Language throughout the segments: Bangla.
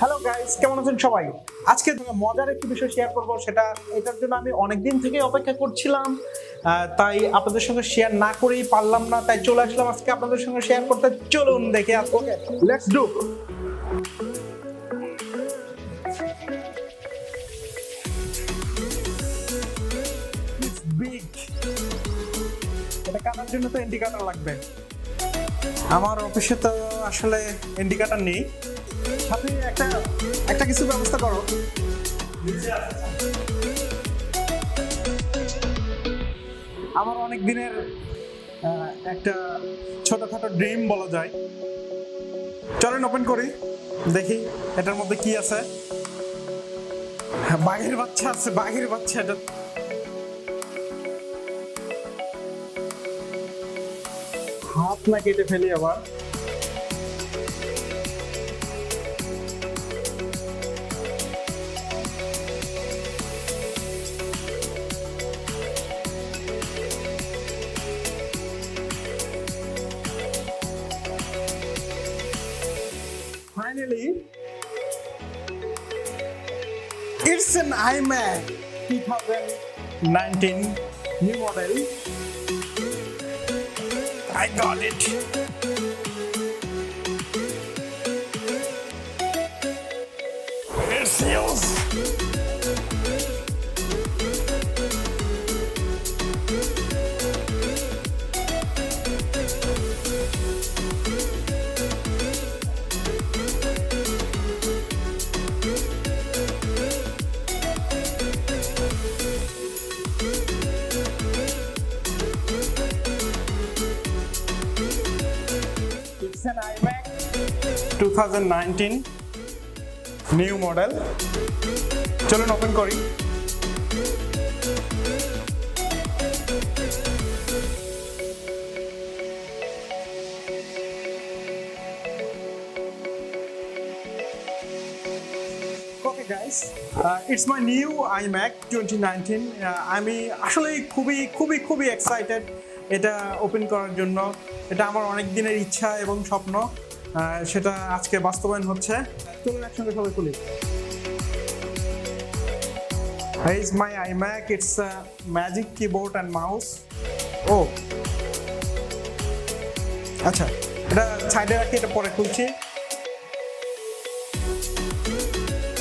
হ্যালো গাইস, কেমন আছেন সবাই? আজকে মজার একটি বিষয় শেয়ার করব, এটার জন্য আমি অনেকদিন থেকে অপেক্ষা করছিলাম, তাই আপনাদের সঙ্গে শেয়ার না করেই পারলাম না, তাই চলে আসলাম আজকে আপনাদের সঙ্গে শেয়ার করতে। চলুন দেখে ওকে, লেটস ডু। বিগ, এটা কাটার জন্য তো ইন্ডিকেটর লাগবে। আমার অফিসে তো আসলে ইন্ডিকেটর নেই, সাথে একটা কিছু ব্যবস্থা করো। আমার অনেক দিনের একটা ছোটখাটো ড্রিম বলা যায়। চলেন ওপেন করি, দেখি এটার মধ্যে কি আছে। বাঘের বাচ্চা আছে, বাঘের বাচ্চা। এটা হাত না কেটে ফেলি আবার। Finally, it's an iMac 2019 new model. I got it. It's yours. It's an iMac 2019 new model. চলুন ওপেন করি। Okay guys, it's my new iMac 2019. আমি আসলে খুবই এক্সাইটেড এটা ওপেন করার জন্য। এটা আমার অনেক দিনের ইচ্ছা এবং স্বপ্ন, সেটা আজকে বাস্তবায়ন হচ্ছে। চলুন একসঙ্গে সবাই খুলি। Here is my iMac. It's a magic keyboard and mouse. Oh, আচ্ছা, এটা সাইডে রাখি, এটা পরে খুলছি।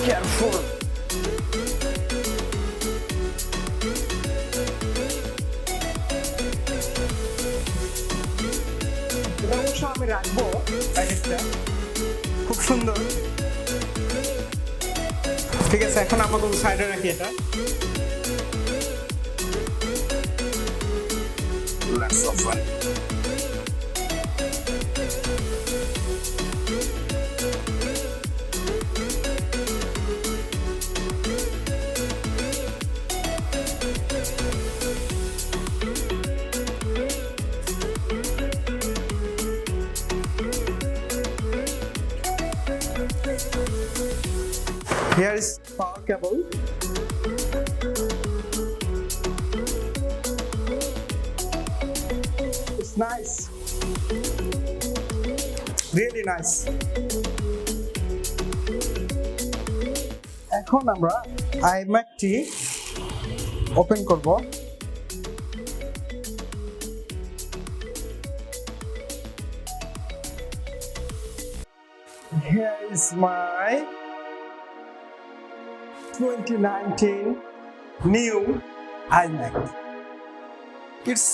Careful. এটা অবশ্য আমি রাখবো প্যাকেটটা, খুব সুন্দর। ঠিক আছে, এখন আপাতত সাইডে রাখি এটা। Let's open. Here is power cable. It's nice, really nice. এখন আমরা iMac টি ওপেন করব। Here is my 2019 new iMac. It's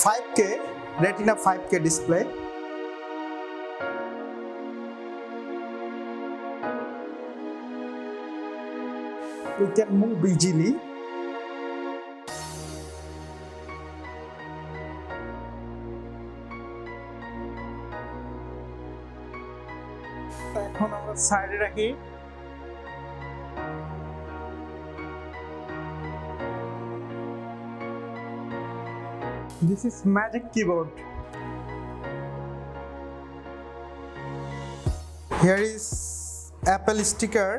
5K Retina 5K display. We can move easily. এখন আমরা সাইডে রাখি। This is magic keyboard. Here is Apple sticker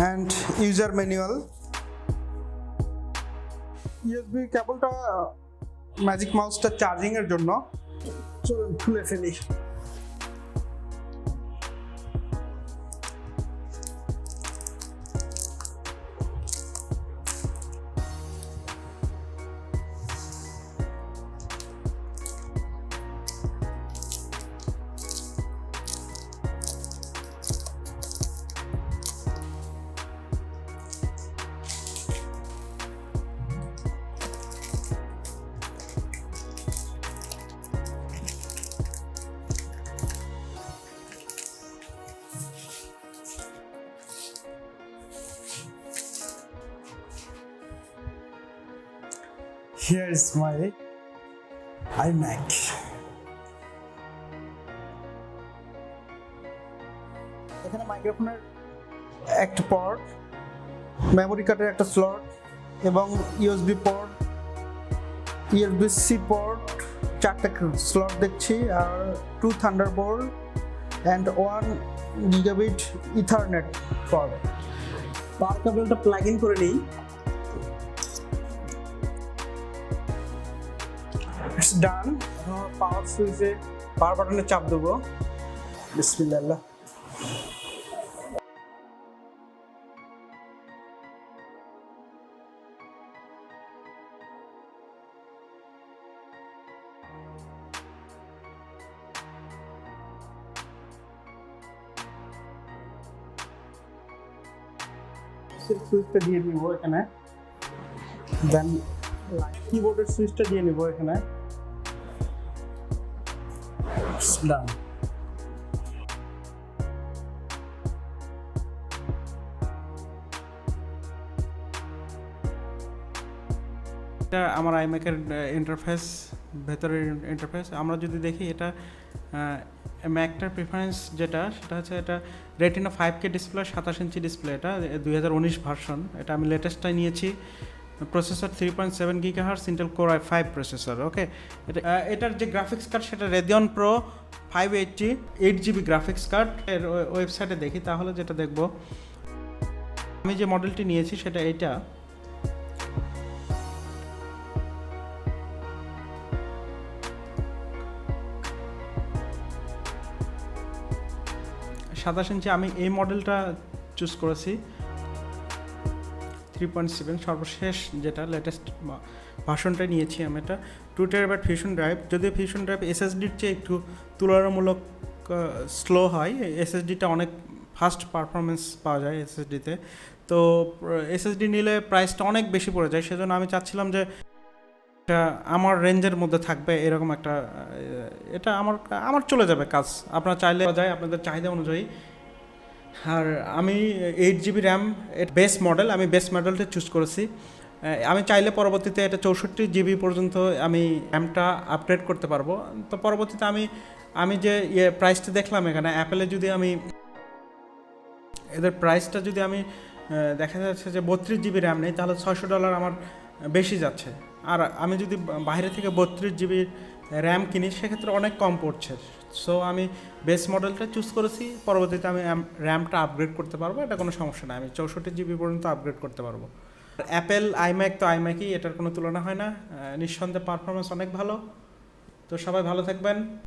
and user manual. USB কেবলটা ম্যাজিক মাউসটা চার্জিং এর জন্য। চলুন খুলে ফেলি। Here is my iMac. এখানে মাইক্রোফোনের একটা পোর্ট, মেমোরি কার্ডের একটা স্লট এবং ইউএসবি পোর্ট, ইউএসবি-সি পোর্ট, 4টা স্লট দেখছি, আর 2 Thunderbolt and 1 gigabit Ethernet port. Power কেবলটা প্লাগ ইন করে নিই। It's done. এখন পাওয়ার সুইচে পাওয়ার বাটনে চাপ দেবো। বিসমিল্লাহ। সুইচটা দিয়ে নিব এখানে, দেন কিবোর্ডের সুইচটা দিয়ে নিব এখানে। ডান। এটা আমার আইম্যাকের ইন্টারফেস, ভেতরের ইন্টারফেস। আমরা যদি দেখি এটা ম্যাকটার প্রিফারেন্স যেটা, সেটা হচ্ছে এটা retina 5K display, 27 inch display. এটা 2019 ভার্সন। এটা আমি লেটেস্টটাই নিয়েছি। Processor 3.7 GHz Intel core i5 processor. Okay, এটার যে গ্রাফিক্স কার্ড সেটা Radeon pro 580 8GB graphics card. এর ওয়েবসাইটে দেখি তাহলে যেটা দেখব, আমি যে মডেলটি নিয়েছি সেটা এইটা। সাতাশ ইঞ্চি আমি এই মডেলটা চুজ করেছি, 3.7 সর্বশেষ যেটা লেটেস্ট ভার্সনটা নিয়েছি আমি। এটা 2TB ফিউশন ড্রাইভ। যদিও ফিউশন ড্রাইভ এসএসডির চেয়ে একটু তুলনামূলক স্লো হয়, এসএসডিটা অনেক ফাস্ট পারফরমেন্স পাওয়া যায় এসএসডিতে। তো এসএসডি নিলে প্রাইসটা অনেক বেশি পড়ে যায়, সেজন্য আমি চাচ্ছিলাম যে এটা আমার রেঞ্জের মধ্যে থাকবে এরকম একটা, এটা আমার চলে যাবে কাজ। আপনারা চাইলে যায় আপনাদের চাহিদা অনুযায়ী। আর আমি 8GB র্যাম, বেস মডেল, আমি বেস মডেলটা চুজ করেছি। আমি চাইলে পরবর্তীতে এটা 64GB পর্যন্ত আমি র্যামটা আপগ্রেড করতে পারবো। তো পরবর্তীতে আমি যে প্রাইসটা দেখলাম এখানে অ্যাপেলে, যদি আমি এদের প্রাইসটা যদি আমি দেখা যাচ্ছে যে 32GB র্যাম নেই, তাহলে $600 আমার বেশি যাচ্ছে। আর আমি যদি বাইরে থেকে 32GB র্যাম কিনি সেক্ষেত্রে অনেক কম পড়ছে। সো আমি বেস মডেলটা চুজ করেছি। পরবর্তীতে আমি র্যামটা আপগ্রেড করতে পারবো, এটা কোনো সমস্যা না। আমি 64GB পর্যন্ত আপগ্রেড করতে পারবো। অ্যাপেল আইম্যাক তো আইম্যাকই, এটার কোনো তুলনা হয় না। নিঃসন্দেহে পারফরমেন্স অনেক ভালো। তো সবাই ভালো থাকবেন।